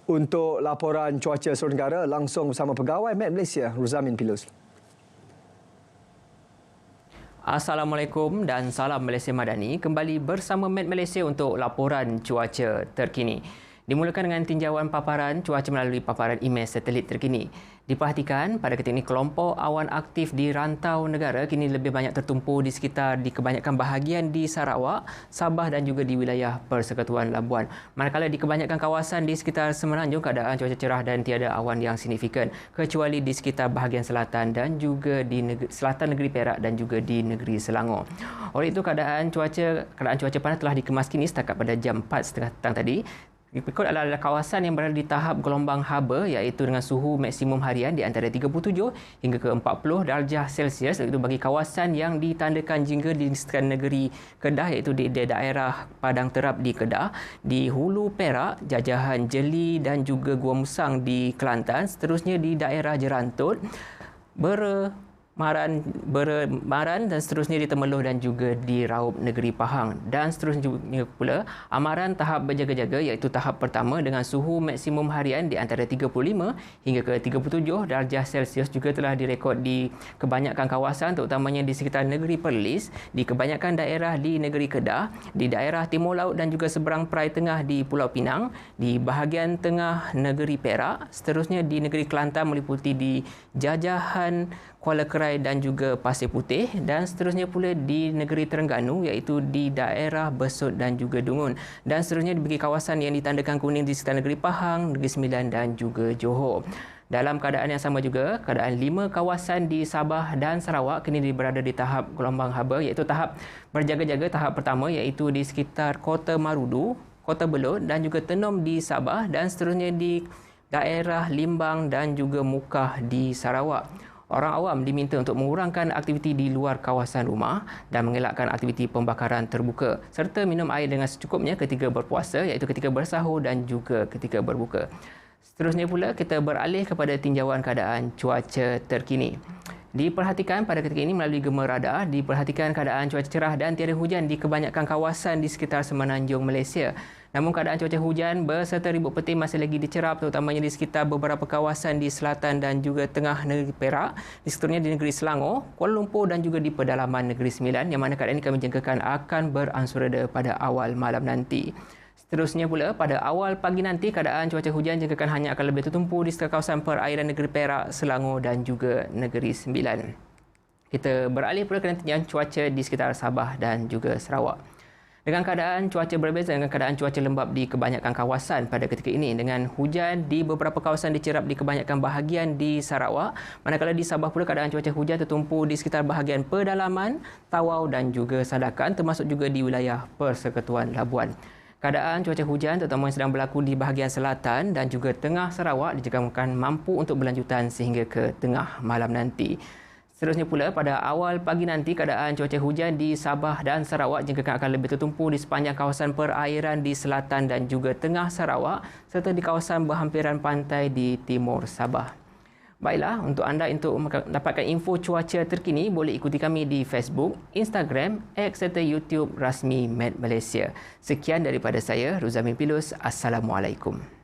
Untuk laporan cuaca seluruh negara langsung bersama pegawai Met Malaysia, Ruzamin Pilus. Assalamualaikum dan salam Malaysia Madani. Kembali bersama Met Malaysia untuk laporan cuaca terkini. Dimulakan dengan tinjauan paparan cuaca melalui paparan imej satelit terkini. Diperhatikan pada ketika ini kelompok awan aktif di rantau negara kini lebih banyak tertumpu di kebanyakan bahagian di Sarawak, Sabah dan juga di wilayah Persekutuan Labuan. Manakala di kebanyakan kawasan di sekitar Semenanjung keadaan cuaca cerah dan tiada awan yang signifikan, kecuali di sekitar bahagian selatan dan juga di selatan negeri Perak dan juga di negeri Selangor. Oleh itu keadaan cuaca panas telah dikemas kini setakat pada jam 4.30 petang tadi. Berikut adalah kawasan yang berada di tahap gelombang haba iaitu dengan suhu maksimum harian di antara 37 hingga ke 40 darjah Celsius, iaitu bagi kawasan yang ditandakan jingga di sekitar negeri Kedah iaitu di daerah Padang Terap di Kedah, di Hulu Perak, Jajahan Jeli dan juga Gua Musang di Kelantan, seterusnya di daerah Jerantut, Maran dan seterusnya di Temeloh dan juga di Raup Negeri Pahang. Dan seterusnya pula amaran tahap berjaga-jaga iaitu tahap pertama dengan suhu maksimum harian di antara 35 hingga ke 37 darjah Celsius juga telah direkod di kebanyakan kawasan terutamanya di sekitar negeri Perlis, di kebanyakan daerah di negeri Kedah, di daerah Timur Laut dan juga seberang perai tengah di Pulau Pinang, di bahagian tengah negeri Perak, seterusnya di negeri Kelantan meliputi di Jajahan Kuala Kerai dan juga Pasir Putih dan seterusnya pula di negeri Terengganu iaitu di daerah Besut dan juga Dungun dan seterusnya dibagi kawasan yang ditandakan kuning di sekitar negeri Pahang, Negeri Sembilan dan juga Johor. Dalam keadaan yang sama juga, keadaan 5 kawasan di Sabah dan Sarawak kini berada di tahap gelombang haba iaitu tahap berjaga-jaga. Tahap pertama iaitu di sekitar Kota Marudu, Kota Belud dan juga Tenom di Sabah dan seterusnya di daerah Limbang dan juga Mukah di Sarawak. Orang awam diminta untuk mengurangkan aktiviti di luar kawasan rumah dan mengelakkan aktiviti pembakaran terbuka serta minum air dengan secukupnya ketika berpuasa iaitu ketika bersahur dan juga ketika berbuka. Seterusnya pula kita beralih kepada tinjauan keadaan cuaca terkini. Diperhatikan pada ketika ini melalui gema radar, diperhatikan keadaan cuaca cerah dan tiada hujan di kebanyakan kawasan di sekitar Semenanjung Malaysia. Namun keadaan cuaca hujan berserta ribut petir masih lagi dicerap terutamanya di sekitar beberapa kawasan di selatan dan juga tengah negeri Perak, di sekitarnya di negeri Selangor, Kuala Lumpur dan juga di pedalaman negeri Sembilan yang mana keadaan ini kami jangkakan akan beransur reda pada awal malam nanti. Seterusnya pula, pada awal pagi nanti keadaan cuaca hujan jangkakan hanya akan lebih tertumpu di sekitar kawasan perairan negeri Perak, Selangor dan juga negeri Sembilan. Kita beralih pula ke tinjauan cuaca di sekitar Sabah dan juga Sarawak. Dengan keadaan cuaca berbeza dengan keadaan cuaca lembap di kebanyakan kawasan pada ketika ini dengan hujan di beberapa kawasan dicerap di kebanyakan bahagian di Sarawak, manakala di Sabah pula keadaan cuaca hujan tertumpu di sekitar bahagian pedalaman, Tawau dan juga Sadakan termasuk juga di wilayah Persekutuan Labuan. Keadaan cuaca hujan terutama yang sedang berlaku di bahagian selatan dan juga tengah Sarawak dijangkakan mampu untuk berlanjutan sehingga ke tengah malam nanti. Seterusnya pula, pada awal pagi nanti keadaan cuaca hujan di Sabah dan Sarawak jangkakan akan lebih tertumpu di sepanjang kawasan perairan di selatan dan juga tengah Sarawak serta di kawasan berhampiran pantai di timur Sabah. Baiklah, untuk anda untuk mendapatkan info cuaca terkini boleh ikuti kami di Facebook, Instagram, X serta YouTube rasmi Met Malaysia. Sekian daripada saya, Ruzamin Pilus. Assalamualaikum.